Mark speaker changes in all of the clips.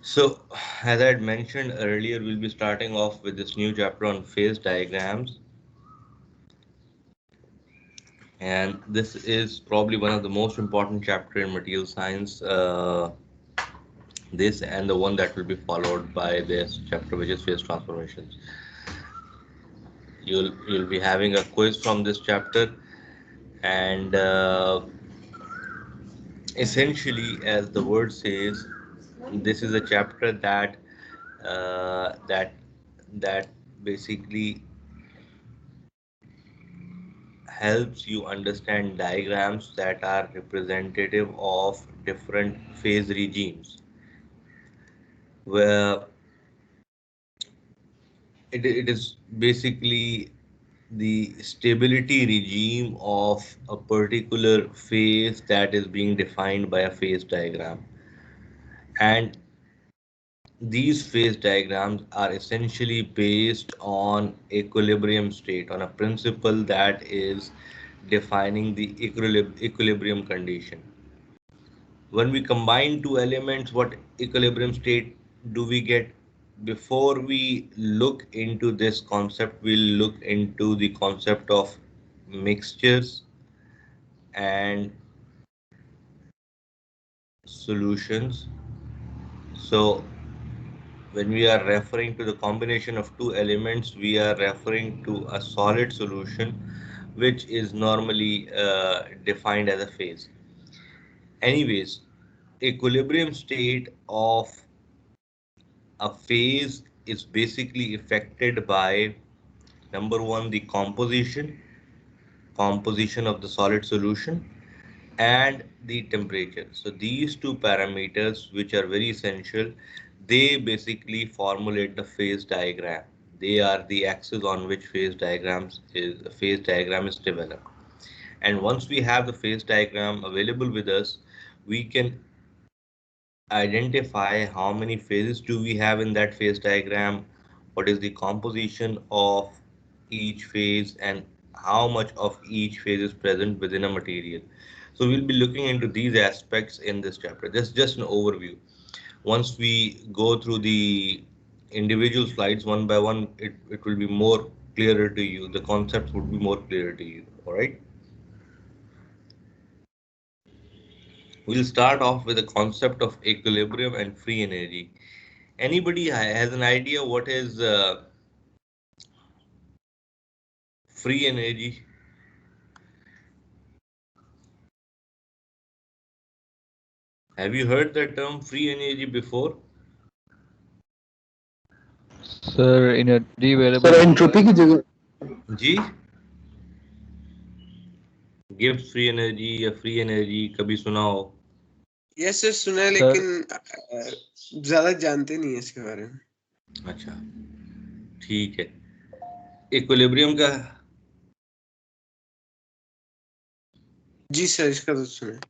Speaker 1: So, as I had mentioned earlier, we'll be starting off with this new chapter on phase diagrams, and this is probably one of the most important chapter in material science. This and the one that will be followed by this chapter, which is phase transformations. You'll be having a quiz from this chapter, and essentially, as the word says, this is a chapter uh, that that basically helps you understand diagrams that are representative of different phase regimes, where it is basically the stability regime of a particular phase that is being defined by a phase diagram. And these phase diagrams are essentially based on equilibrium state, on a principle that is defining the equilibrium condition. When we combine two elements, what equilibrium state do we get? Before we look into this concept, we'll look into the concept of mixtures and solutions. So when we are referring to the combination of two elements, we are referring to a solid solution, which is normally defined as a phase. Anyways, equilibrium state of a phase is basically affected by number one, the composition of the solid solution, and the temperature. So these two parameters, which are very essential, they basically formulate the phase diagram. They are the axis on which phase diagram is developed. And once we have the phase diagram available with us, we can identify how many phases do we have in that phase diagram, what is the composition of each phase, and how much of each phase is present within a material. So we'll be looking into these aspects in this chapter. This is just an overview. Once we go through the individual slides one by one, it will be more clearer to you. The concepts would be more clearer to you. All right. We'll start off with the concept of equilibrium and free energy. Anybody has an idea what is free energy? Have you heard the term free energy before?
Speaker 2: Sir, energy available
Speaker 3: sir
Speaker 2: in
Speaker 3: entropy की जगह
Speaker 1: जी, gift free energy या free energy कभी सुना हो?
Speaker 4: Yes sir सुना है
Speaker 2: sir.
Speaker 4: लेकिन ज्यादा जानते नहीं है इसके बारे में।
Speaker 1: अच्छा, ठीक है। इक्विलिब्रियम का
Speaker 4: जी सर इसका तो सुना है।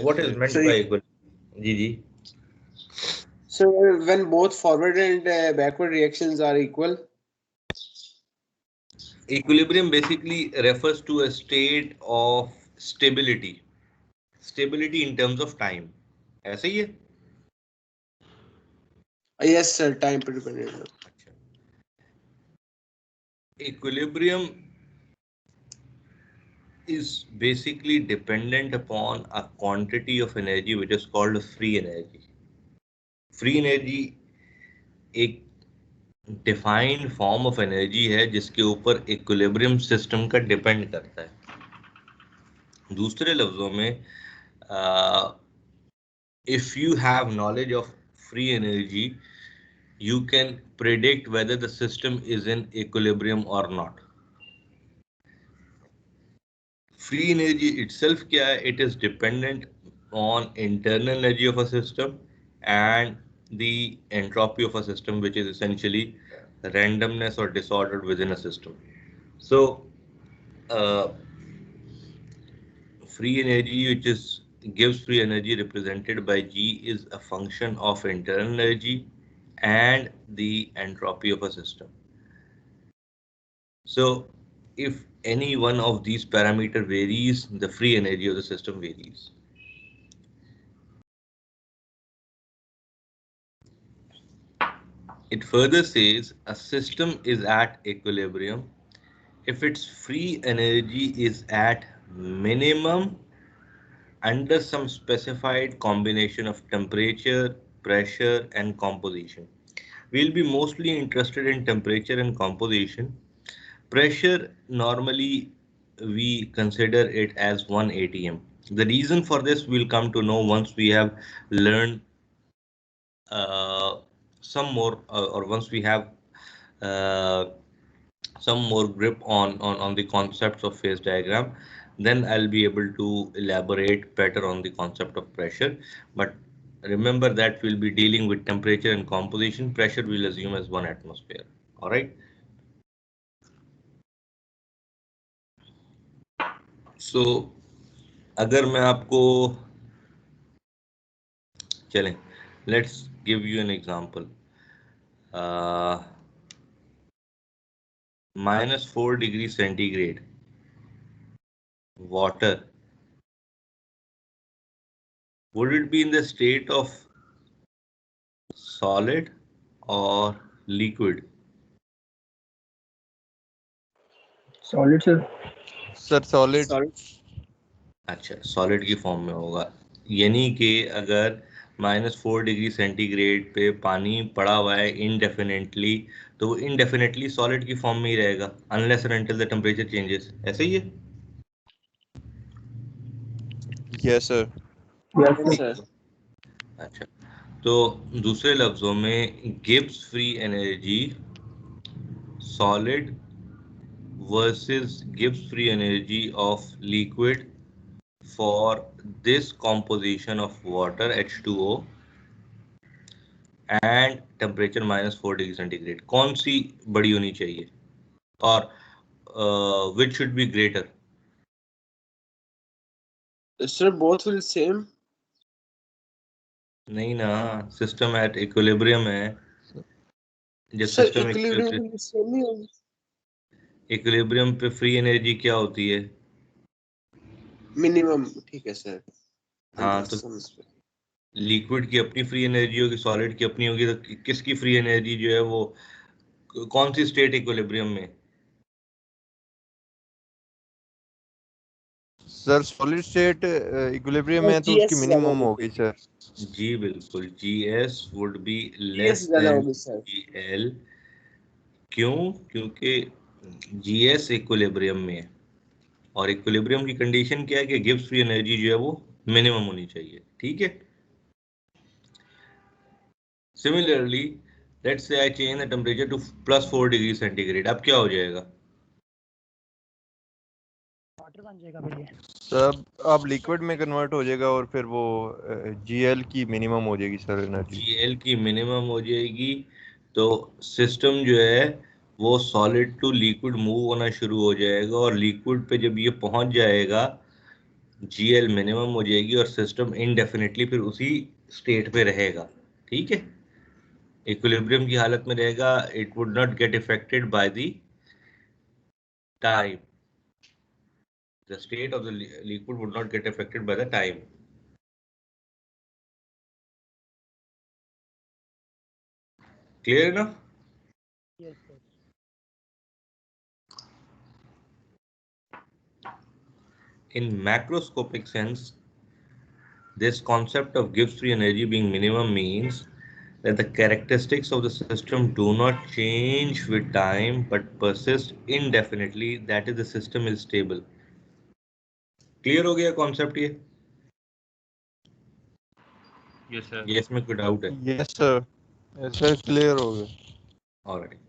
Speaker 1: What is meant
Speaker 4: sir
Speaker 1: by equilibrium? जी जी।
Speaker 4: So when both forward and backward reactions are equal.
Speaker 1: Equilibrium basically refers to a state of stability. Stability in terms of time. ऐसा ही है?
Speaker 4: Yes sir, time पे dependent है।
Speaker 1: अच्छा। Equilibrium is basically dependent upon a quantity of energy which is called free energy. Free energy एक defined form of energy है जिसके ऊपर equilibrium system का डिपेंड करता है। दूसरे लफ्जों में, if you have knowledge of free energy, you can predict whether the system is in equilibrium or not. Free energy itself क्या है? It is dependent on internal energy of a system and the entropy of a system, which is essentially randomness or disorder within a system. So, uh, free energy, which is gives free energy represented by G, is a function of internal energy and the entropy of a system. So if any one of these parameter varies, the free energy of the system varies. It further says a system is at equilibrium if its free energy is at minimum under some specified combination of temperature, pressure, and composition. We'll be mostly interested in temperature and composition. Pressure, normally we consider it as 1 atm. The reason for this we'll come to know once we have learned uh, some more, or once we have uh, some more grip on the concepts of phase diagram, then I'll be able to elaborate better on the concept of pressure. But remember that we'll be dealing with temperature and composition. Pressure we'll assume as 1 atmosphere. All right. So अगर मैं आपको चलें, let's give you an example. -4 degrees centigrade water, would it be in the state of solid or liquid?
Speaker 2: Solid, sir.
Speaker 3: Sir solid.
Speaker 4: Sorry.
Speaker 1: अच्छा, solid की form में होगा, यानी कि अगर -4 डिग्री सेंटीग्रेड पे पानी पड़ा हुआ है इनडेफिनेटली, तो वो इनडेफिनेटली सॉलिड की फॉर्म में ही रहेगा unless and until the temperature changes. ऐसे ही है।
Speaker 3: Yes sir.
Speaker 2: Yes,
Speaker 4: Yes,
Speaker 2: sir.
Speaker 4: sir.
Speaker 1: अच्छा, तो दूसरे लफ्जों में Gibbs free energy solid versus Gibbs free energy of liquid for this composition of water H2O and temperature -4 degree centigrade, कौन सी बड़ी होनी चाहिए और which should be greater?
Speaker 4: Sir, both will same.
Speaker 1: नहीं ना, सिस्टम एट इक्विलिब्रियम है। जब
Speaker 4: Sir,
Speaker 1: system
Speaker 4: equilibrium will be same ही होगी.
Speaker 1: इक्विलिब्रियम पे फ्री एनर्जी क्या होती है?
Speaker 4: Minimum, ठीक है sir.
Speaker 1: हाँ, तो लिक्विड की अपनी फ्री एनर्जी होगी, सॉलिड की अपनी होगी, तो किसकी फ्री एनर्जी जो है वो कौन सी स्टेट इक्विलिब्रियम में?
Speaker 3: सर सॉलिड स्टेट इक्विलिब्रियम में तो उसकी
Speaker 4: GS ज्यादा
Speaker 3: मिनिमम
Speaker 4: होगी.
Speaker 3: होगी सर।
Speaker 1: जी बिल्कुल, GS would be
Speaker 4: GS
Speaker 1: less
Speaker 4: ज्यादा
Speaker 1: than
Speaker 4: होगी sir.
Speaker 1: GL। क्यों? क्योंकि GS इक्विलिब्रियम में है और इक्विलिब्रियम की कंडीशन क्या है कि गिब्स फ्री एनर्जी जो है वो मिनिमम होनी चाहिए। ठीक है। Similarly let's say I change the temperature to +4 degree centigrade, अब क्या हो जाएगा?
Speaker 5: वाटर बन जाएगा फिर ये।
Speaker 3: सब अब लिक्विड में कन्वर्ट हो जाएगा और फिर वो जीएल की मिनिमम हो जाएगी सर एनर्जी।
Speaker 1: GL की मिनिमम हो जाएगी, तो सिस्टम जो है वो सॉलिड टू लिक्विड मूव होना शुरू हो जाएगा और लिक्विड पे जब ये पहुंच जाएगा GL मिनिमम हो जाएगी और सिस्टम इनडेफिनेटली फिर उसी स्टेट पे रहेगा। ठीक है, इक्विलिब्रियम की हालत में रहेगा। It would not get affected by the time, the state of the liquid would not get affected by the time. Clear ना?
Speaker 5: Yes sir.
Speaker 1: In macroscopic sense, this concept of Gibbs free energy being minimum means that the characteristics of the system do not change with time but persist indefinitely, that is the system is stable। Clear हो गया concept ये?
Speaker 2: Yes, sir.
Speaker 1: ये इसमें कोई doubt है?
Speaker 3: Yes sir, sir clear हो गया।
Speaker 1: Alright.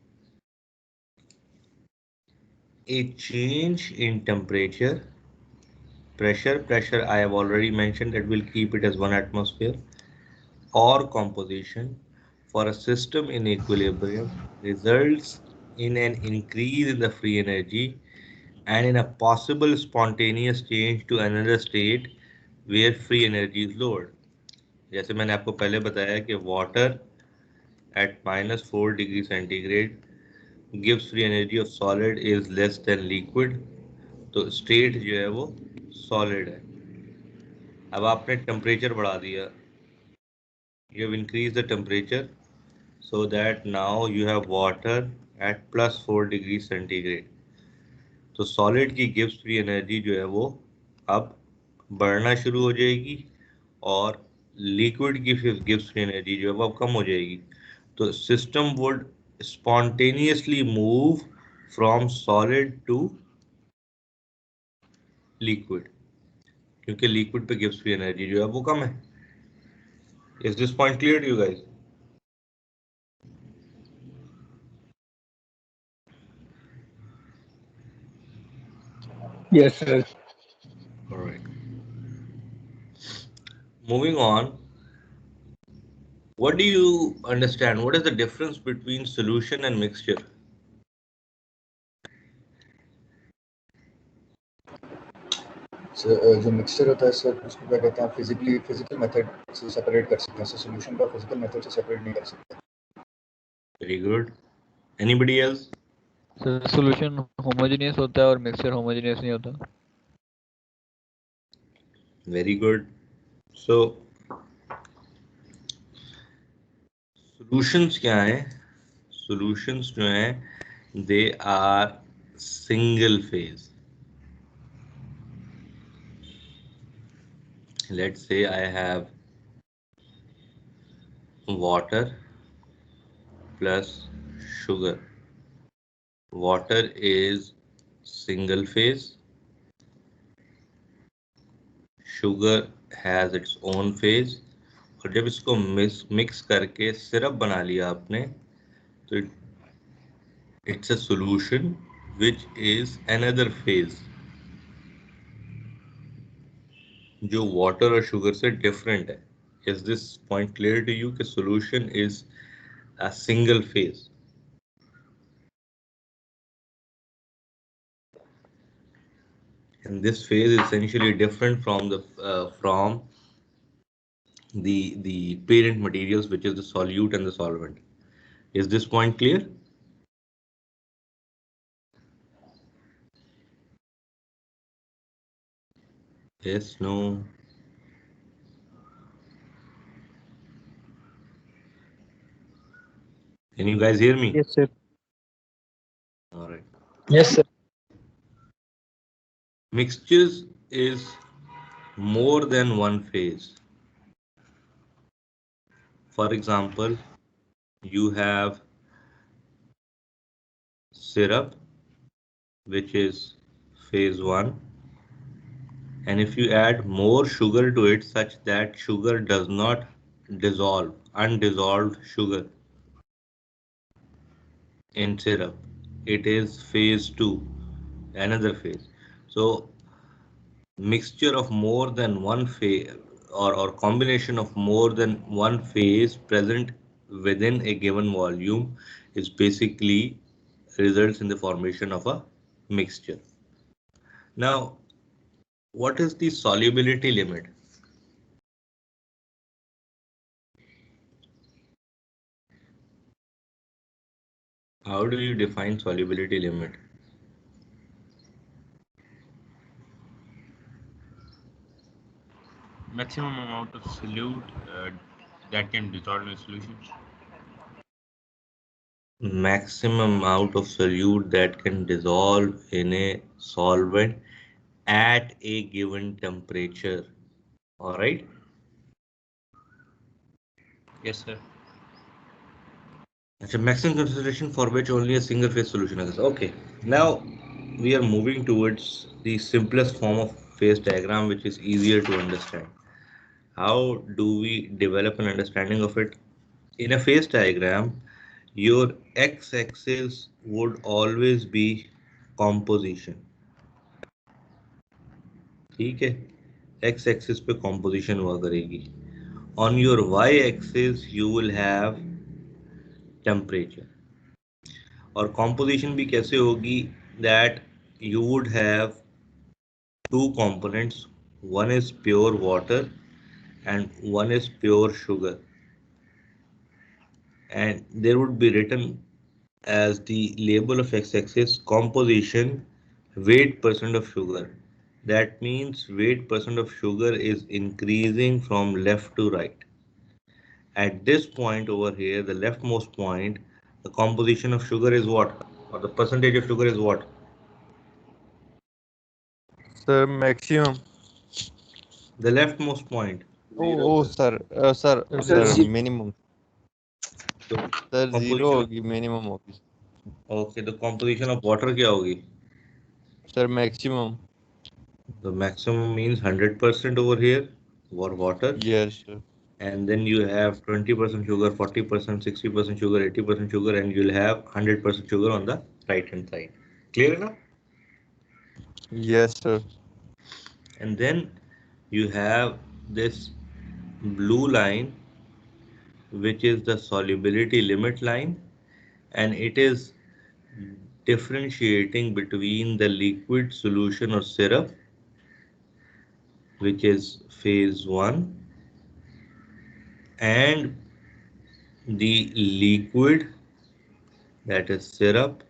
Speaker 1: A change in temperature, pressure I have already mentioned that we'll keep it as 1 atmosphere, or composition for a system in equilibrium results in an increase in the free energy and in a possible spontaneous change to another state where free energy is lowered। जैसे मैंने आपको पहले बताया कि water at -4 degree centigrade gives free energy of solid is less than liquid, तो state जो है वो सॉलिड है। अब आपने टेम्परेचर बढ़ा दिया, you have increased the temperature, so that now you have water at +4 degrees centigrade. तो सॉलिड की गिब्स फ्री एनर्जी जो है वो अब बढ़ना शुरू हो जाएगी और लिक्विड की गिब्स फ्री एनर्जी जो है वो अब कम हो जाएगी. तो system would spontaneously move from solid to liquid क्योंकि लिक्विड पे गिब्स फ्री एनर्जी जो है वो कम है. Is this point clear to you guys?
Speaker 2: Yes, sir.
Speaker 1: Alright. Moving on, what do you understand? What is the difference between solution and mixture?
Speaker 6: जो mixture होता है सर उसको क्या कहते हैं फिजिकल मेथड से सेपरेट कर सकते हैं सर सॉल्यूशन को फिजिकल मेथड से सेपरेट नहीं कर सकते.
Speaker 1: Very good. Anybody else?
Speaker 7: Sir solution homogeneous होता है और मिक्सचर होमोजेनियस नहीं होता.
Speaker 1: Very good. So solutions क्या हैं? Solutions जो हैं they are single phase. Let's say I have water plus sugar. Water is single phase. Sugar has its own phase. और जब इसको मिक्स करके सिरप बना लिया आपने तो it's a solution which is another phase जो वाटर और शुगर से डिफरेंट है. Is this point clear to you कि solution is a single phase? And this phase is essentially different from the parent materials, which is the solute and the solvent. Is this point clear? Yes, no? Can you guys hear me?
Speaker 5: Yes, sir.
Speaker 1: All right.
Speaker 2: Yes, sir.
Speaker 1: Mixtures is more than one phase. For example, you have syrup, which is phase 1, and if you add more sugar to it such that sugar does not dissolve, undissolved sugar in syrup, it is phase 2, another phase. So mixture of more than one phase or combination of more than one phase present within a given volume is basically results in the formation of a mixture. Now, what is the solubility limit? How do you define solubility limit?
Speaker 2: Maximum amount of solute that can dissolve in solution.
Speaker 1: Maximum amount of solute that can dissolve in a solvent at a given temperature. All right.
Speaker 2: Yes, sir.
Speaker 1: It's a maximum concentration for which only a single phase solution exists. Okay. Now we are moving towards the simplest form of phase diagram, which is easier to understand. How do we develop an understanding of it? In a phase diagram, your x-axis would always be composition. ठीक है, x axis पे composition हुआ करेगी. On your y axis you will have temperature. और composition भी कैसे होगी? That you would have two components. One is pure water and one is pure sugar. And there would be written as the label of x-axis composition weight percent of sugar. That means weight percent of sugar is increasing from left to right. At this point over here, the leftmost point, the composition of sugar is what? Or the percentage of sugar is what?
Speaker 3: Sir, maximum.
Speaker 1: The leftmost point.
Speaker 3: Sir,
Speaker 4: Sir,
Speaker 3: minimum.
Speaker 1: The
Speaker 3: Sir, zero
Speaker 1: composition of,
Speaker 3: होगी, minimum होगी.
Speaker 1: okay, the composition of water क्या होगी?
Speaker 3: Sir, maximum.
Speaker 1: The maximum means 100% over here for water.
Speaker 3: Yes, sir.
Speaker 1: And then you have 20% sugar, 40%, 60% sugar, 80% sugar, and you'll have 100% sugar on the right hand side. Clear enough?
Speaker 3: Yes, sir.
Speaker 1: And then you have this blue line, which is the solubility limit line, and it is differentiating between the liquid solution or syrup, which is phase 1, and the liquid, that is syrup,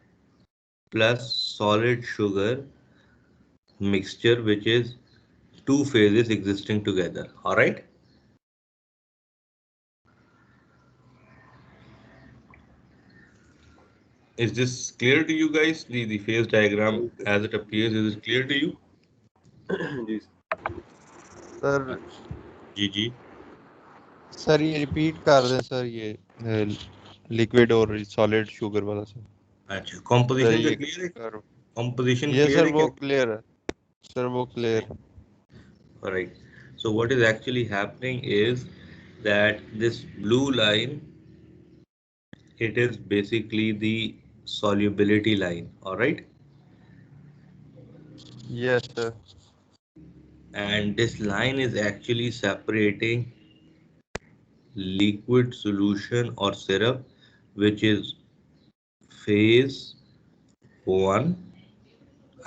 Speaker 1: plus solid sugar mixture, which is two phases existing together. All right. Is this clear to you guys? The phase diagram as it appears, is it clear to you?
Speaker 8: Ji
Speaker 3: Sir,
Speaker 1: GG.
Speaker 3: sir ये repeat कर दें sir ये liquid और solid sugar वाला sir.
Speaker 1: अच्छा,
Speaker 3: Sir
Speaker 1: composition का
Speaker 3: ये
Speaker 1: clear है?
Speaker 3: करो.
Speaker 1: Composition
Speaker 3: Yes
Speaker 1: clear
Speaker 3: sir,
Speaker 1: है
Speaker 3: वो
Speaker 1: क्या?
Speaker 3: clear है. Sir, वो clear.
Speaker 1: All right. So what is actually happening is that this blue line, it is basically the solubility line. All right.
Speaker 3: Yes sir.
Speaker 1: And this line is actually separating liquid solution or syrup, which is phase 1.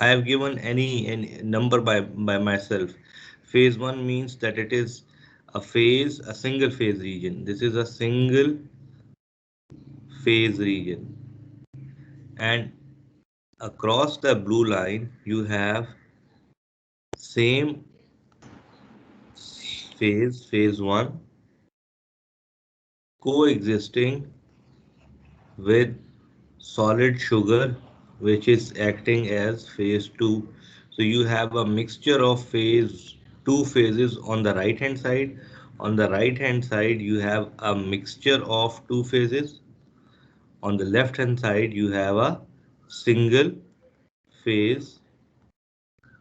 Speaker 1: I have given any number by myself. Phase 1 means that it is a single phase region. This is a single phase region. And across the blue line, you have same phase 1, coexisting with solid sugar, which is acting as phase 2. So you have a mixture of phase 2 phases on the right hand side. On the right hand side, you have a mixture of two phases. On the left hand side, you have a single phase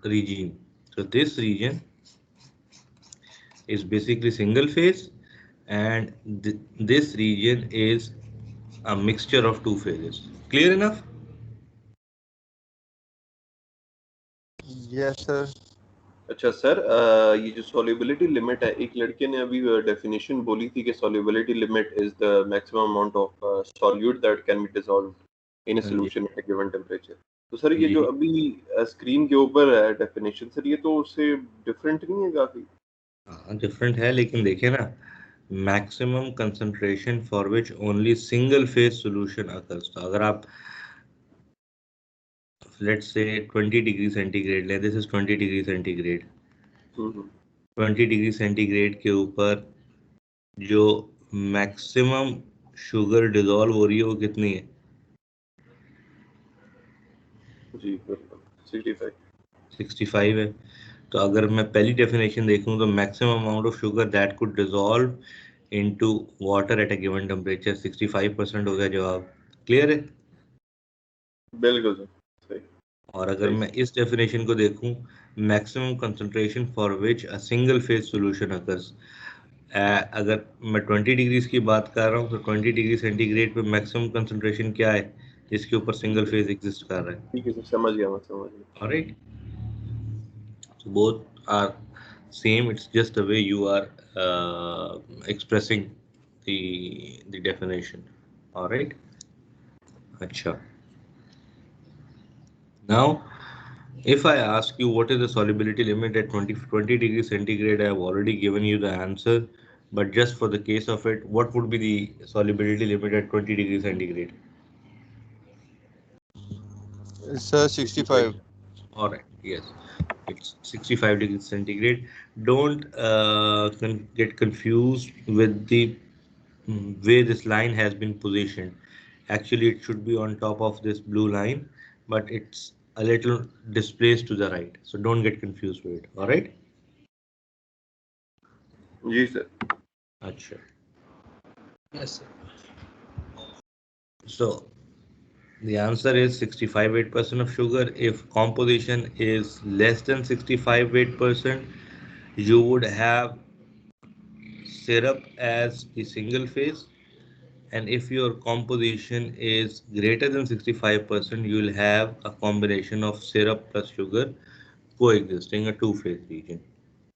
Speaker 1: regime. So this region is basically single phase, and this region is a mixture of two phases. Clear enough?
Speaker 3: Yes sir.
Speaker 8: अच्छा sir, ये जो solubility limit है, एक लड़के ने अभी definition बोली थी कि solubility limit is the maximum amount of solute that can be dissolved in a
Speaker 1: जी
Speaker 8: solution at a given temperature. तो सर ये जो
Speaker 1: जी,
Speaker 8: अभी स्क्रीन के ऊपर है डेफिनेशन, सर ये तो उससे डिफरेंट नहीं है काफी?
Speaker 1: हाँ डिफरेंट है, लेकिन देखिए ना, maximum concentration for which only single phase solution occurs. तो अगर आप लेट्स से 20 डिग्री सेंटीग्रेड लें, this is 20 degree centigrade. 20 degree centigrade के ऊपर जो मैक्सिमम शुगर डिजॉल्व हो रही है वो कितनी है?
Speaker 8: जी बिल्कुल 65.
Speaker 1: 65 है. तो अगर मैं पहली डेफिनेशन देखूं तो maximum amount of sugar that could dissolve into water at a given temperature 65% हो गया जवाब. क्लियर है?
Speaker 8: बिल्कुल सर, सही
Speaker 1: और अगर
Speaker 8: सही
Speaker 1: मैं इस डेफिनेशन को देखूं, maximum concentration for which a single phase solution occurs, अगर मैं 20 डिग्रीज की बात कर रहा हूं तो 20 डिग्री सेंटीग्रेड पे मैक्सिमम कंसंट्रेशन क्या है जिसके ऊपर सिंगल फेज एग्जिस्ट कर रहा है?
Speaker 8: ठीक है सर, समझ गया, मैं समझ गया.
Speaker 1: Alright. So both are same. It's just the way you are expressing the definition. All right. Acha. Now, if I ask you what is the solubility limit at 20 degrees centigrade, I have already given you the answer. But just for the case of it, what would be the solubility limit at 20 degrees centigrade?
Speaker 3: Sir,
Speaker 8: 65.
Speaker 3: 65.
Speaker 1: All right. Yes, it's 65 degrees centigrade. Don't get confused with the where this line has been positioned. Actually, it should be on top of this blue line, but it's a little displaced to the right. So don't get confused with it. All right?
Speaker 8: जी sir.
Speaker 1: Acha.
Speaker 4: Yes, sir.
Speaker 1: So the answer is 65 weight% of sugar. If composition is less than 65 weight%, you would have syrup as the single phase, and if your composition is greater than 65%, you will have a combination of syrup plus sugar coexisting, a two-phase region.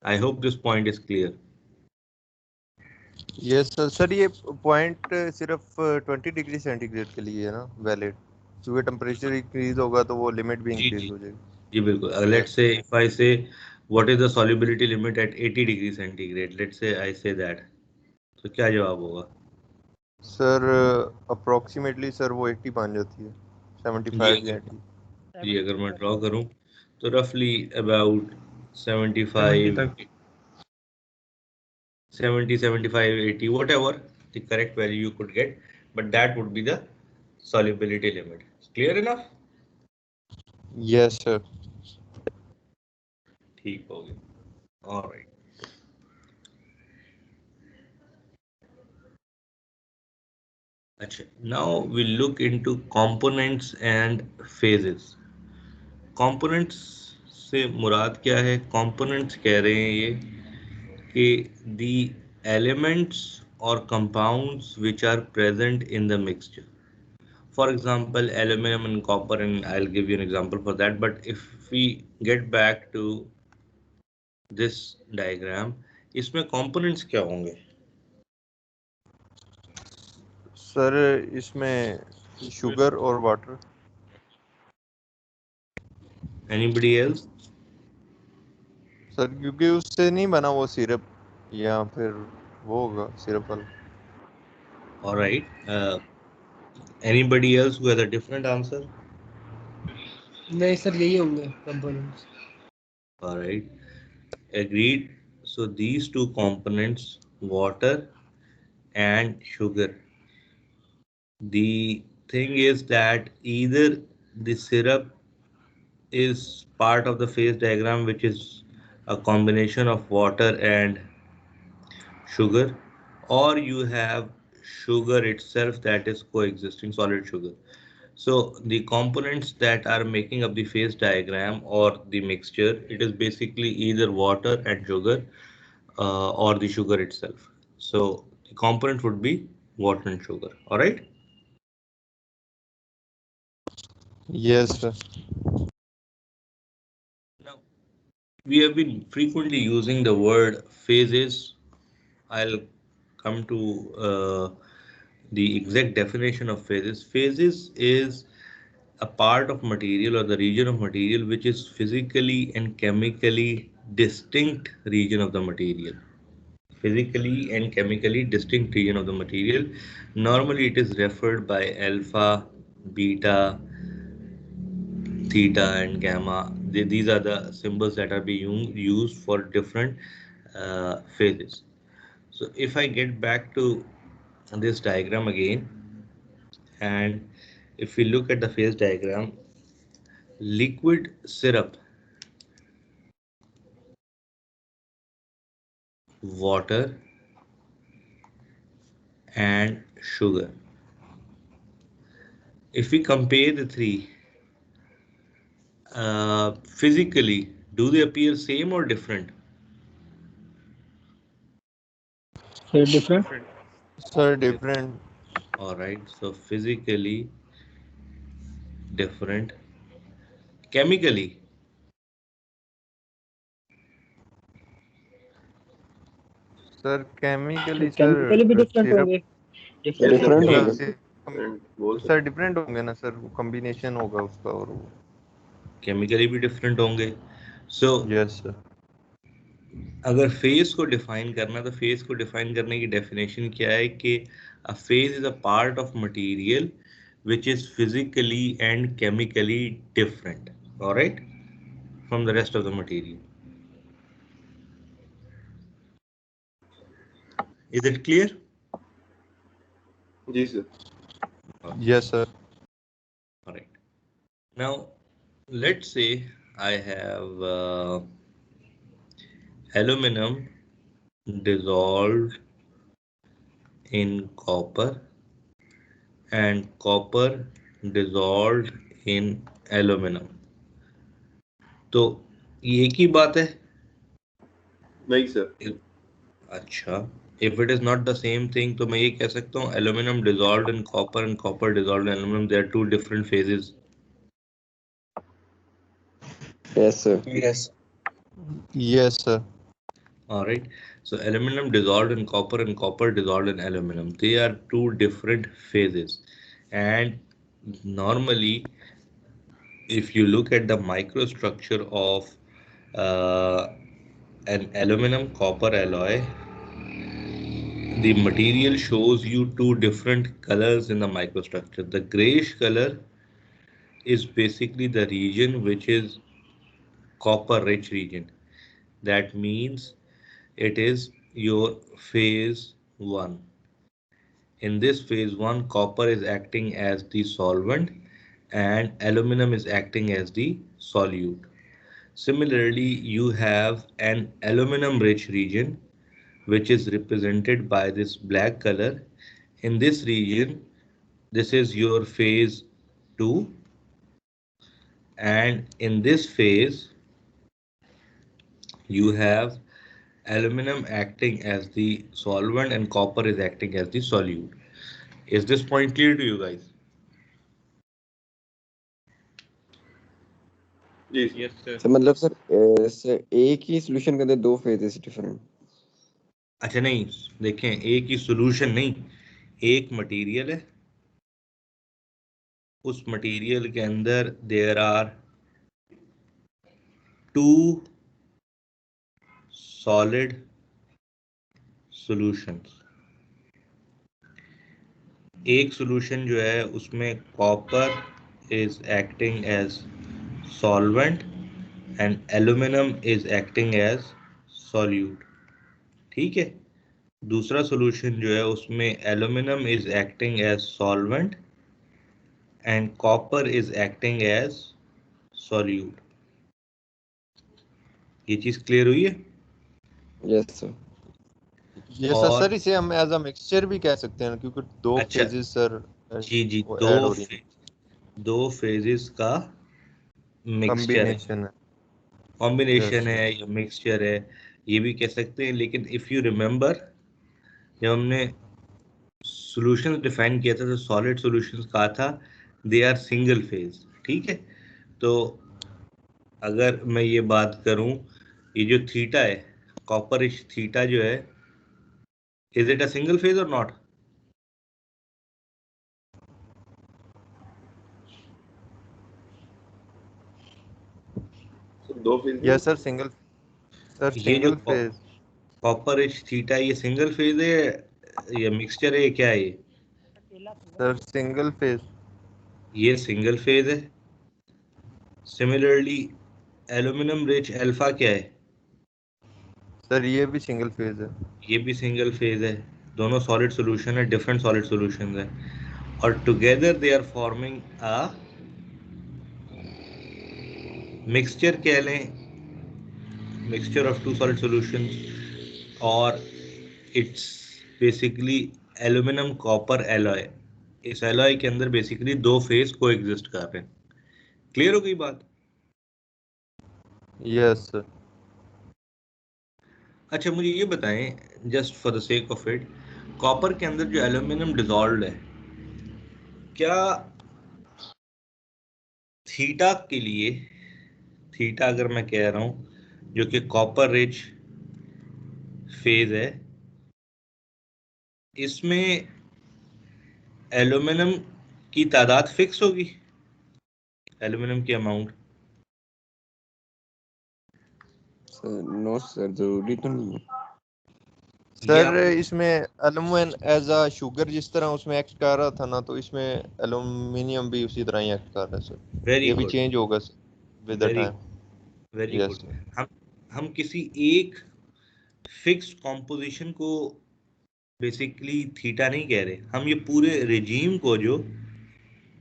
Speaker 1: I hope this point is clear.
Speaker 3: Yes sir sir ये point सिर्फ 20 degree centigrade के लिए है ना valid क्योंकि temperature increase होगा तो वो लिमिट भी
Speaker 1: जी
Speaker 3: इंक्रीज
Speaker 1: जी
Speaker 3: हो जाएगी
Speaker 1: जी बिल्कुल. Let's
Speaker 3: yes
Speaker 1: say if I say what is the solubility limit at 80 degrees centigrade, let's say I say that, तो क्या जवाब होगा?
Speaker 3: सर अप्रोक्सीमेटली सर वो 80 बन जाती है
Speaker 1: जी
Speaker 3: 75 या
Speaker 1: अगर
Speaker 3: 80
Speaker 1: जी अगर मैं
Speaker 5: 70
Speaker 1: ड्रॉ करूं तो रफली अबाउट
Speaker 9: 70
Speaker 1: 75
Speaker 9: तक
Speaker 1: 70, 75, 80, whatever the correct value you could get, but that would be the solubility limit. Clear enough?
Speaker 3: Yes sir
Speaker 1: ठीक हो गया. All right. अच्छा, now we look into components and phases. Components से मुराद क्या है? Components कह रहे हैं ये कि the elements or compounds which are present in the mixture. For example, aluminum and copper, and I'll give you an example for that. But if we get back to this diagram, इसमें components क्या होंगे?
Speaker 3: Sir इसमें sugar और water
Speaker 1: Anybody else?
Speaker 3: Sir क्योंकि उससे नहीं बना वो सिरप या फिर वो होगा सिरप वाला
Speaker 1: All right. Anybody else who has a different answer?
Speaker 4: नहीं सर यही होंगे components.
Speaker 1: All right. Agreed. So these two components, water and sugar. The thing is that either the syrup is part of the phase diagram, which is a combination of water and sugar, or you have sugar itself that is coexisting, solid sugar. So the components that are making up the phase diagram or the mixture, it is basically either water and sugar, or the sugar itself. So the component would be water and sugar. All right.
Speaker 3: Yes sir
Speaker 1: Now we have been frequently using the word phases. I'll come to the exact definition of phases. Phases is a part of material or the region of material which is physically and chemically distinct region of the material. Physically and chemically distinct region of the material. Normally it is referred by alpha, beta, theta and gamma. These are the symbols that are being used for different phases. So if I get back to this diagram again, and if we look at the phase diagram, liquid syrup, water and sugar. If we compare the three, physically, do they appear same or different?
Speaker 5: Sir different
Speaker 3: sir different
Speaker 1: All right, so physically different. Chemically,
Speaker 3: sir chemically
Speaker 5: chemically भी
Speaker 3: sir
Speaker 5: different
Speaker 3: syrup
Speaker 5: होंगे.
Speaker 8: Yes,
Speaker 5: different
Speaker 8: sir.
Speaker 4: Different
Speaker 3: या
Speaker 4: होंगे.
Speaker 8: And बोल
Speaker 3: sir
Speaker 8: सकते.
Speaker 3: Different होंगे ना sir combination होगा उसका और वो
Speaker 1: chemically भी different होंगे. So
Speaker 3: यस सर
Speaker 1: अगर फेज को डिफाइन करना तो फेज को डिफाइन करने की डेफिनेशन क्या है कि a phase is a part of material which is physically and chemically different, all right, from the rest of the material. Is it clear?
Speaker 8: जी sir.
Speaker 3: Yes, sir.
Speaker 1: All right. Now, let's say I have aluminum dissolved in copper and copper dissolved in aluminum. तो ये एक ही बात है.
Speaker 8: नहीं sir.
Speaker 1: अच्छा, if it is not the same thing, तो मैं ये कह सकता हूँ aluminum dissolved in copper and copper dissolved in aluminum, they are two different phases.
Speaker 9: Yes, sir.
Speaker 4: Yes.
Speaker 3: Yes, sir.
Speaker 1: All right. So aluminum dissolved in copper and copper dissolved in aluminum, they are two different phases. And normally, if you look at the microstructure of uh, an aluminum copper alloy, the material shows you two different colors in the microstructure. The grayish color is basically the region which is copper rich region. That means it is your phase 1. In this phase 1, copper is acting as the solvent and aluminum is acting as the solute. Similarly, you have an aluminum rich region which is represented by this black color. In this region, this is your phase 2, and in this phase you have aluminum acting as the solvent and copper is acting as the solute. Is this point clear to you guys?
Speaker 8: जी sir.
Speaker 2: Yes, sir.
Speaker 9: Sir मतलब sir एक ही solution के अंदर दो phases different.
Speaker 1: अच्छा नहीं, देखें, एक ही सॉल्यूशन नहीं, एक मटेरियल है, उस मटेरियल के अंदर there are two solid solutions. एक सॉल्यूशन जो है उसमें copper is acting as solvent and aluminium is acting as solute. ठीक है. दूसरा सॉल्यूशन जो है उसमें aluminium is acting as solvent and copper is acting as solute. ये चीज क्लियर हुई है?
Speaker 9: Yes sir.
Speaker 3: Yes, sir.
Speaker 1: और
Speaker 3: सर इसे हम एज अ मिक्सचर भी कह सकते हैं क्योंकि दो
Speaker 1: अच्छा,
Speaker 3: फेजेस सर
Speaker 1: जी जी,
Speaker 3: वो ऐड हो रही है.
Speaker 1: दो फेजेस का मिक्सचर है,
Speaker 3: कॉम्बिनेशन है.
Speaker 1: कॉम्बिनेशन
Speaker 3: Yes,
Speaker 1: है
Speaker 3: sir.
Speaker 1: या मिक्सचर है, ये भी कह सकते हैं. लेकिन इफ यू रिमेंबर, जब हमने सॉल्यूशंस डिफाइन किया था तो सॉलिड सॉल्यूशंस कहा था दे आर सिंगल फेज. ठीक है. तो अगर मैं ये बात करूं, ये जो थीटा है, कॉपरिश थीटा जो है, is it a single phase और नॉट?
Speaker 8: सर दो phase.
Speaker 3: Yes, sir. Single. Sir,
Speaker 1: ये जो
Speaker 3: single phase.
Speaker 1: कॉपरिश थीटा, ये सिंगल फेज है या मिक्सचर है, क्या है ये?
Speaker 3: Sir, single phase.
Speaker 1: ये सिंगल फेज है. सिमिलरली एल्यूमिनियम रिच अल्फा क्या है?
Speaker 3: सर ये भी सिंगल फेज है.
Speaker 1: ये भी सिंगल फेज है. दोनों सॉलिड सॉल्यूशन है, डिफरेंट सॉलिड सॉल्यूशंस है, और together they are forming a mixture कह लें, mixture of two solid solutions, और it's basically aluminium copper alloy. इस एलॉय के अंदर बेसिकली दो फेज को एग्जिस्ट कर रहे हैं. क्लियर हो गई बात?
Speaker 3: Yes, sir.
Speaker 1: अच्छा, मुझे ये बताएं, just for the sake of it, copper के अंदर जो एल्यूमिनियम डिसॉल्व्ड है, क्या थीटा के लिए, थीटा अगर मैं कह रहा हूं जो कि कॉपर रिच फेज है, इसमें एल्यूमिनियम की तादाद फिक्स होगी, एल्यूमिनियम की अमाउंट?
Speaker 9: सर नो सर, जरूरी तो नहीं है.
Speaker 3: सर इसमें एल्यूमिनियम एज अ शुगर जिस तरह उसमें एक्ट कर रहा था ना, तो इसमें एल्यूमिनियम भी उसी तरह ही एक्ट कर रहा है सर.
Speaker 1: वेरी
Speaker 3: ये भी
Speaker 1: गुड,
Speaker 3: चेंज होगा sir with the
Speaker 1: very
Speaker 3: time.
Speaker 1: Very
Speaker 3: yes
Speaker 1: good.
Speaker 3: Sir.
Speaker 1: हम किसी एक फिक्स्ड कॉम्पोजिशन को बेसिकली थीटा नहीं कह रहे हम, ये पूरे रिजीम को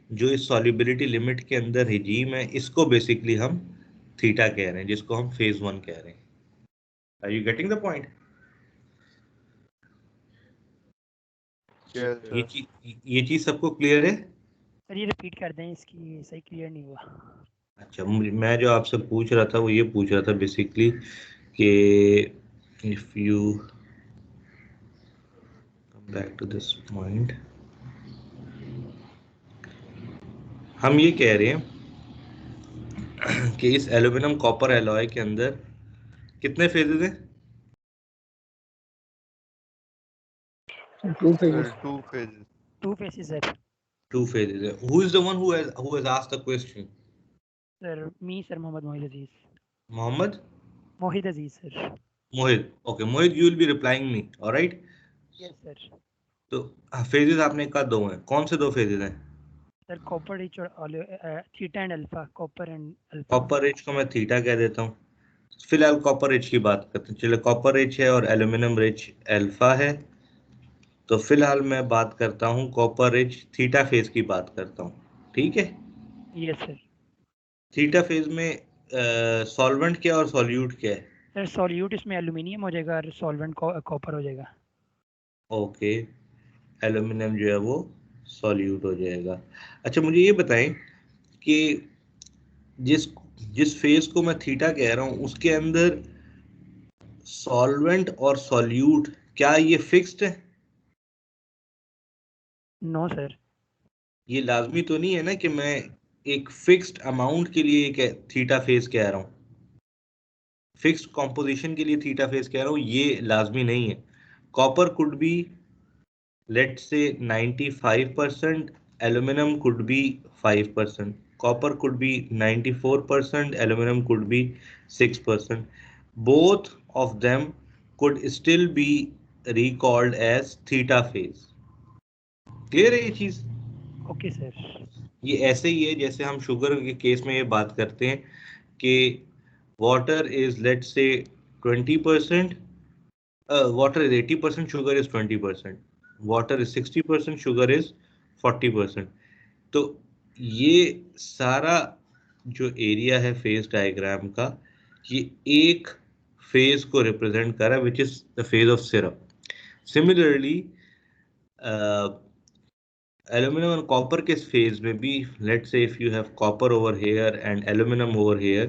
Speaker 1: जो इस सॉल्युबिलिटी लिमिट के अंदर रिजीम है, इसको बेसिकली हम थीटा कह रहे हैं, जिसको हम फेज 1 कह रहे हैं। Are you getting the point?
Speaker 3: Yes
Speaker 1: ये
Speaker 3: सर।
Speaker 1: चीज ये चीज सबको क्लियर है?
Speaker 10: सर ये रिपीट कर दें, इसकी सही क्लियर नहीं हुआ।
Speaker 1: अच्छा, मैं जो आपसे पूछ रहा था वो ये पूछ रहा था बेसिकली कि if you come back to this point, हम ये कह रहे हैं कि इस एल्यूमिनियम कॉपर एलॉय के अंदर कितने फेजेस हैं?
Speaker 5: Two phases.
Speaker 3: Two phases.
Speaker 10: Two phases sir.
Speaker 1: Two phases हैं। Who is the one who has asked the question?
Speaker 10: Sir me sir, Mohammad Mohid Aziz.
Speaker 1: Mohammad
Speaker 10: Mohid Aziz sir.
Speaker 1: Mohit. Okay Mohit, you will be replying me, alright?
Speaker 10: Yes sir.
Speaker 1: तो फेजेस आपने कहा दो हैं, कौन से दो फेजेस हैं?
Speaker 10: सर कॉपर रिच और theta and alpha, copper and alpha.
Speaker 1: Copper rich को मैं थीटा कह देता हूँ। फिलहाल कॉपर रिच की बात करते हैं। चलिए, कॉपर रिच है और एल्यूमिनियम रिच अल्फा है, तो फिलहाल मैं बात करता हूँ कॉपर रिच थीटा फेज की बात करता हूँ, ठीक है?
Speaker 10: Yes sir.
Speaker 1: थीटा फेज में सॉल्वेंट क्या और सॉल्यूट क्या है?
Speaker 10: सर सॉल्यूट इसमें एल्यूमिनियम हो जाएगा और सॉल्वेंट कॉपर हो जाएगा।
Speaker 1: ओके, एल्यूमिनियम जो है वो सॉल्यूट हो जाएगा। अच्छा, मुझे ये बताएं कि जिस जिस फेज को मैं थीटा कह रहा हूँ उसके अंदर सॉल्वेंट और सॉल्यूट क्या ये फिक्स्ड है?
Speaker 10: No sir.
Speaker 1: ये लाजमी तो नहीं है ना कि मैं एक फिक्स्ड अमाउंट के लिए एक थीटा फेज कह रहा हूँ, फिक्स्ड कॉम्पोजिशन के लिए थीटा फेज कह रहा हूँ, ये लाजमी नहीं है। Copper could be let's say 95%, aluminum could be 5%, copper could be 94%, aluminum could be 6%. Both of them could still be recalled as theta phase. Clear है ये चीज?
Speaker 10: Okay sir.
Speaker 1: ये ऐसे ही है जैसे हम शुगर के केस में ये बात करते हैं कि water is let's say 20%, water is 80%, sugar is 20%, water is 60%, sugar is 40%. तो ये सारा जो एरिया है फेज डायग्राम का, ये एक फेज को रिप्रेजेंट कर रहा है, which is the phase of syrup. Similarly aluminium और कॉपर के फेज में भी, let's say if you have copper over here and aluminium over here,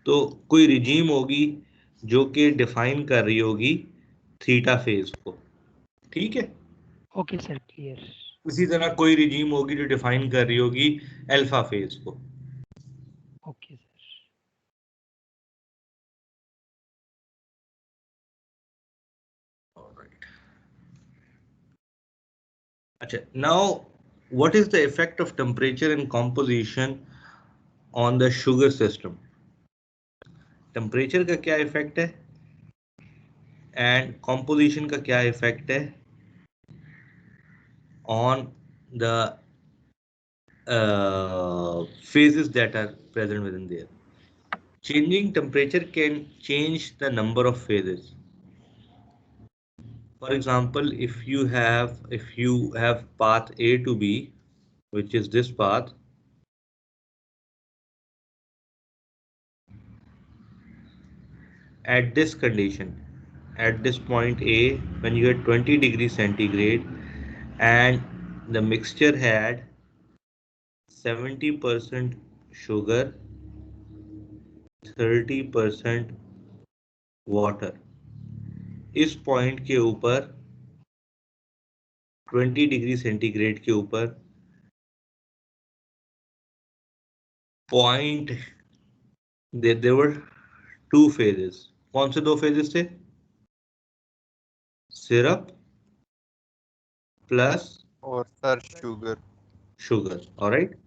Speaker 1: तो कोई रिजीम होगी जो कि डिफाइन कर रही होगी थीटा फेज को, ठीक है?
Speaker 10: Okay sir, clear.
Speaker 1: इसी तरह कोई रिजीम होगी जो डिफाइन कर रही होगी अल्फा फेज को।
Speaker 10: Okay sir.
Speaker 1: अच्छा, now what is the effect of temperature and composition on the sugar system? Temperature का क्या इफेक्ट है एंड कॉम्पोजिशन का क्या इफेक्ट है on the phases that are present within there? Changing temperature can change the number of phases. For example, if you have path A to B, which is this path, at this condition, at this point A, when you had 20 degrees centigrade and the mixture had 70% sugar, 30% water, इस point के ऊपर 20 degree centigrade के ऊपर point there were two phases. कौन से दो phases थे? Syrup plus
Speaker 3: और सर शुगर।
Speaker 1: Sugar, alright.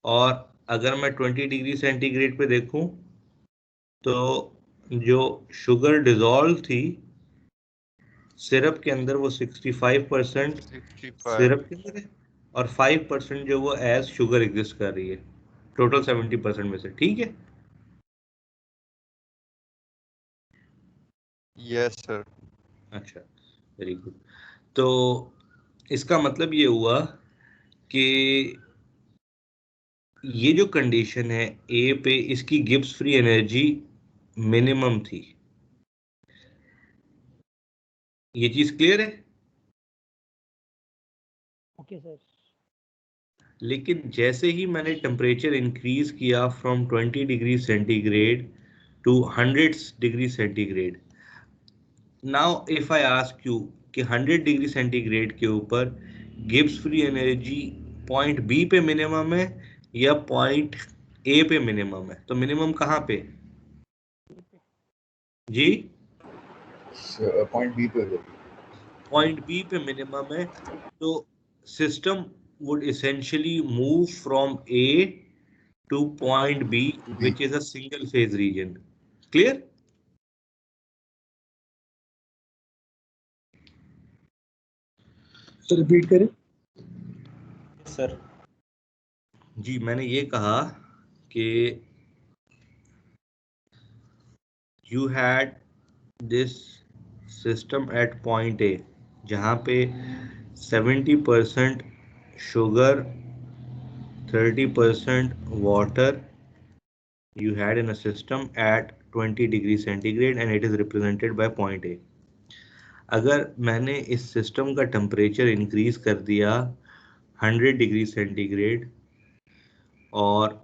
Speaker 1: और अगर मैं 20 डिग्री सेंटीग्रेड पे देखूं तो जो शुगर डिजोल्व थी सिरप के अंदर वो 65%
Speaker 3: 65।
Speaker 1: सिरप के अंदर है और 5% जो वो एज शुगर एग्जिस्ट कर रही है, टोटल 70% में से, ठीक है?
Speaker 3: Yes sir.
Speaker 1: अच्छा, वेरी गुड। तो इसका मतलब ये हुआ कि ये जो कंडीशन है ए पे, इसकी गिब्स फ्री एनर्जी मिनिमम थी। ये चीज क्लियर है?
Speaker 10: Okay sir.
Speaker 1: लेकिन जैसे ही मैंने टेम्परेचर इंक्रीज किया from 20 degree centigrade to 100 degree centigrade, now if I ask you कि 100 डिग्री सेंटीग्रेड के ऊपर Gibbs free energy point B पे मिनिमम है या पॉइंट ए पे मिनिमम है, तो मिनिमम कहाँ पे जी?
Speaker 6: पॉइंट बी पे होगी।
Speaker 1: पॉइंट बी पे मिनिमम है, तो system would essentially move from A to point B, which is a single phase region. Clear?
Speaker 5: Sir repeat करें।
Speaker 4: सर
Speaker 1: जी, मैंने ये कहा कि you had this system at point A, जहाँ पे 70% sugar, 30% water you had in a system at 20 degree centigrade and it is represented by point A. अगर मैंने इस सिस्टम का टेम्परेचर इंक्रीज कर दिया 100 डिग्री सेंटीग्रेड और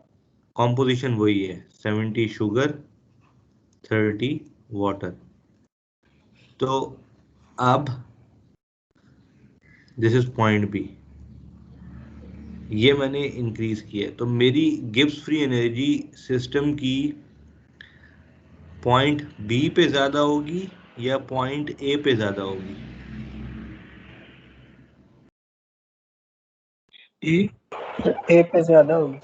Speaker 1: कॉम्पोजिशन वही है 70 शुगर 30 वाटर, तो अब दिस इज पॉइंट बी, ये मैंने इंक्रीज किया, तो मेरी गिब्स फ्री एनर्जी सिस्टम की पॉइंट बी पे ज़्यादा होगी या पॉइंट ए पे ज़्यादा होगी?
Speaker 5: ए पे ज्यादा होगी।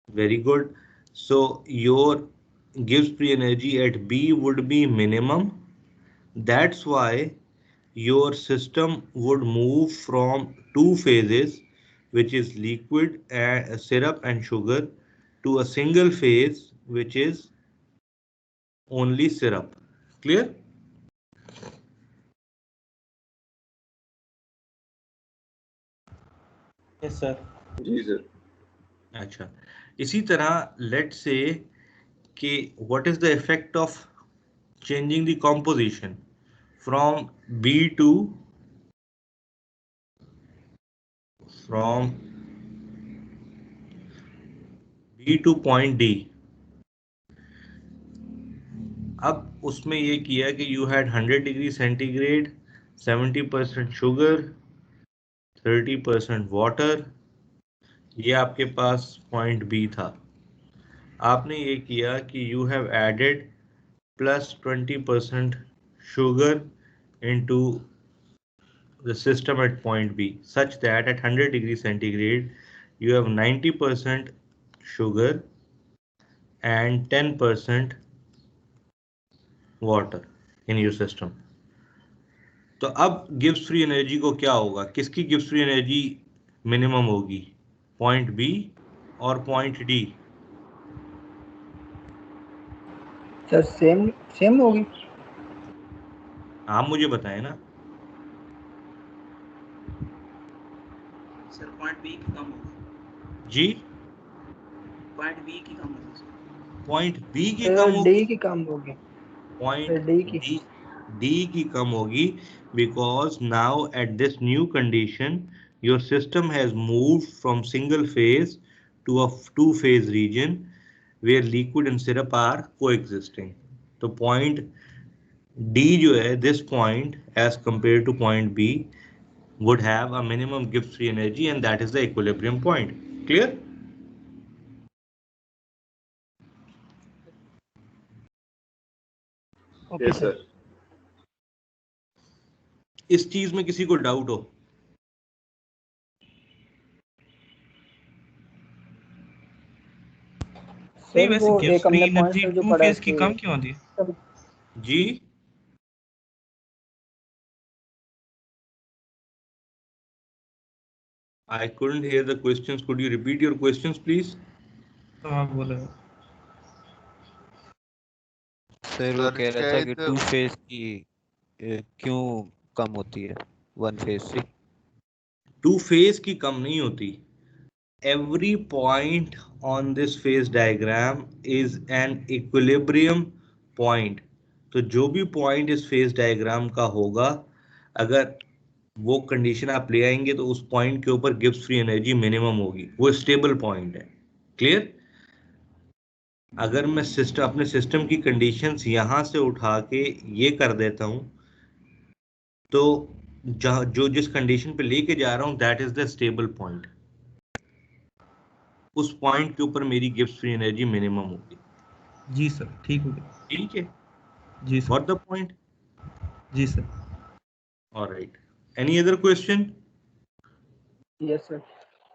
Speaker 1: Very good. So your gives free energy at B would be minimum. That's why your system would move from two phases, which is liquid and syrup and sugar, to a single phase, which is only syrup. Clear?
Speaker 4: Yes sir.
Speaker 8: जी sir.
Speaker 1: अच्छा, इसी तरह let's say कि what is the effect of changing the composition from B to from B to point D. अब उसमें ये किया कि you had 100 degree centigrade, 70% sugar, 30% water, ये आपके पास पॉइंट बी था। आपने ये किया कि you have added plus 20% sugar into the system at point B, such that at 100 degree centigrade you have 90% sugar and 10% water in your system. तो अब Gibbs free energy को क्या होगा, किसकी गिब्स फ्री एनर्जी मिनिमम होगी, point B और point D?
Speaker 5: Sir same same होगी।
Speaker 1: आप मुझे बताएं ना।
Speaker 11: सर पॉइंट बी की कम होगी।
Speaker 1: जी,
Speaker 11: पॉइंट बी की कम होगी सर।
Speaker 1: पॉइंट बी की कम
Speaker 5: डी
Speaker 1: होगी,
Speaker 5: की कम होगी।
Speaker 1: पॉइंट
Speaker 5: डी की
Speaker 1: डी की कम होगी, because now at this new condition your system has moved from single phase to a two phase region where liquid and syrup are coexisting. तो point D जो है, this point as compared to point B would have a minimum Gibbs free energy and that is the equilibrium point. Clear?
Speaker 10: Okay
Speaker 8: yes
Speaker 10: sir.
Speaker 8: Sir.
Speaker 1: इस चीज में किसी को doubt हो?
Speaker 11: नहीं,
Speaker 5: सर
Speaker 11: वैसे
Speaker 5: वो
Speaker 11: गिब्स
Speaker 5: एक
Speaker 11: फ्री
Speaker 5: हमने पॉइंट
Speaker 11: एनर्जी
Speaker 5: सर जो
Speaker 11: टू
Speaker 5: पढ़ा
Speaker 11: फेज की
Speaker 5: कि
Speaker 11: कम क्यों होती है?
Speaker 1: जी, I couldn't hear the questions. Could you repeat your questions, please?
Speaker 11: तो आप बोले।
Speaker 7: सर वो कह रहा था कि
Speaker 3: शायद
Speaker 7: टू फेज की क्यों कम होती है? वन फेज से।
Speaker 1: टू फेज की कम नहीं होती। Every point on this phase diagram is an equilibrium point. तो जो भी पॉइंट इस फेज डायग्राम का होगा, अगर वो कंडीशन आप ले आएंगे तो उस पॉइंट के ऊपर गिब्स फ्री एनर्जी मिनिमम होगी, वो स्टेबल पॉइंट है। क्लियर? अगर मैं सिस्टम अपने सिस्टम की कंडीशंस यहां से उठा के ये कर देता हूं, तो जो जिस कंडीशन पे लेके जा रहा हूं that is the stable point. उस पॉइंट के ऊपर मेरी गिब्स फ्री एनर्जी मिनिमम होगी।
Speaker 12: जी सर, ठीक हो गया।
Speaker 1: ठीक है,
Speaker 12: जी सर।
Speaker 1: Got the point?
Speaker 12: जी sir.
Speaker 1: Alright, any other question?
Speaker 5: Yes sir.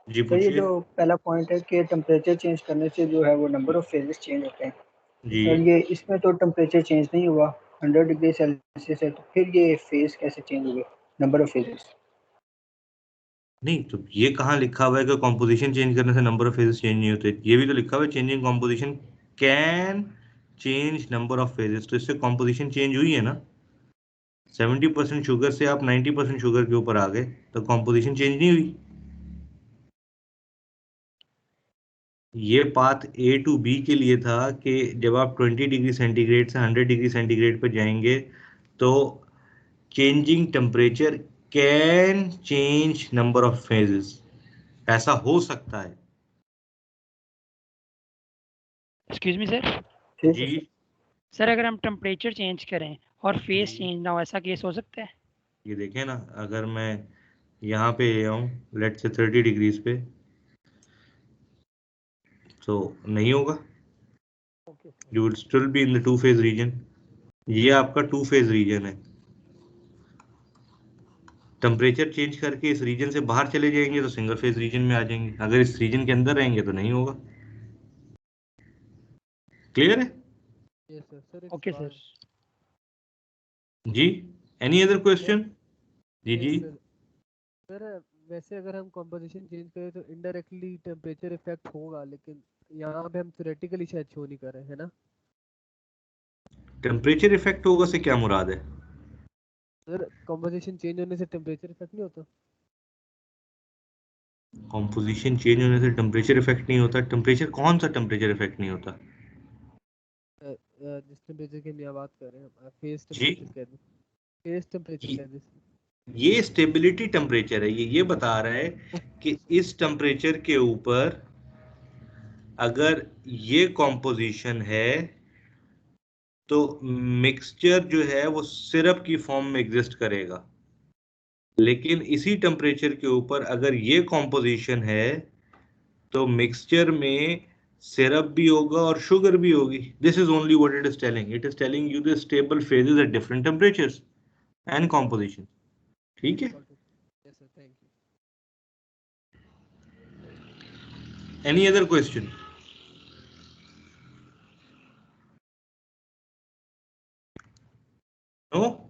Speaker 1: जी
Speaker 5: सर ये
Speaker 1: पूछिए।
Speaker 5: जो पहला पॉइंट है कि टेम्परेचर चेंज करने से जो है वो नंबर ऑफ फेजेस चेंज होते हैं, तो
Speaker 1: जी
Speaker 5: सर ये इसमें तो टेम्परेचर चेंज नहीं हुआ, 100 डिग्री सेल्सियस है, तो फिर ये फेज कैसे चेंज हुए, नंबर ऑफ फेजेस?
Speaker 1: नहीं, तो ये कहाँ लिखा हुआ है कि कॉम्पोजिशन चेंज करने से नंबर ऑफ फेजेस चेंज नहीं होते? ये भी तो लिखा हुआ है changing composition can change number of phases. तो इससे कॉम्पोजिशन चेंज हुई है ना। 70% शुगर से आप 90% शुगर के ऊपर आ गए, तो कॉम्पोजिशन चेंज नहीं हुई। ये पाथ ए टू बी के लिए था कि जब आप 20 डिग्री सेंटीग्रेड से 100 डिग्री सेंटीग्रेड पर जाएंगे तो changing temperature can change number of phases, ऐसा हो सकता है।
Speaker 10: Excuse me sir.
Speaker 1: जी
Speaker 10: सर अगर हम टेम्परेचर चेंज करें और फेस चेंज ना हो, ऐसा केस हो सकता है?
Speaker 1: ये देखें ना, अगर मैं यहाँ पे आऊँ लेट से 30 डिग्रीज पे, तो नहीं होगा। You will still be in the two phase region. ये आपका टू फेज रीजन है। टेम्परेचर चेंज करके इस रीजन से बाहर चले जाएंगे तो सिंगल फेज रीजन में आ जाएंगे, अगर इस रीजन के अंदर रहेंगे तो नहीं होगा। क्लियर है?
Speaker 7: Yes sir. सर एक
Speaker 10: ओके
Speaker 7: सवाल।
Speaker 10: सर।
Speaker 1: जी, एनी अदर क्वेश्चन? जी जी।
Speaker 7: सर सर वैसे अगर हम कंपोजिशन चेंज करें तो इनडायरेक्टली टेम्परेचर इफेक्ट होगा, लेकिन यहाँ पे हम थ्योरेटिकली शायद शो नहीं कर रहे हैं ना।
Speaker 1: टेम्परेचर इफेक्ट होगा से क्या मुराद है?
Speaker 7: सर कंपोजिशन चेंज होने से टेम्परेचर इफेक्ट नहीं होता?
Speaker 1: कॉम्पोजिशन चेंज होने से टेम्परेचर इफेक्ट नहीं होता? टेम्परेचर, कौन सा टेम्परेचर इफेक्ट नहीं होता?
Speaker 7: जिस टेम्परेचर की हम यहाँ बात कर रहे हैं, फेस
Speaker 1: जी,
Speaker 7: टेम्परेचर कह दें, फेस टेम्परेचर कह दें।
Speaker 1: ये स्टेबिलिटी टेम्परेचर है। ये बता रहा है कि इस टेम्परेचर के ऊपर अगर ये कॉम्पोजिशन है तो मिक्सचर जो है वो सिरप की फॉर्म में एग्जिस्ट करेगा, लेकिन इसी टेम्परेचर के ऊपर अगर ये कॉम्पोजिशन है तो मिक्सचर में सिरप भी होगा और शुगर भी होगी। This is only what it is telling. It is telling you the stable phases at different temperatures and composition. ठीक है,
Speaker 7: yes sir, thank you.
Speaker 1: Any other question? No?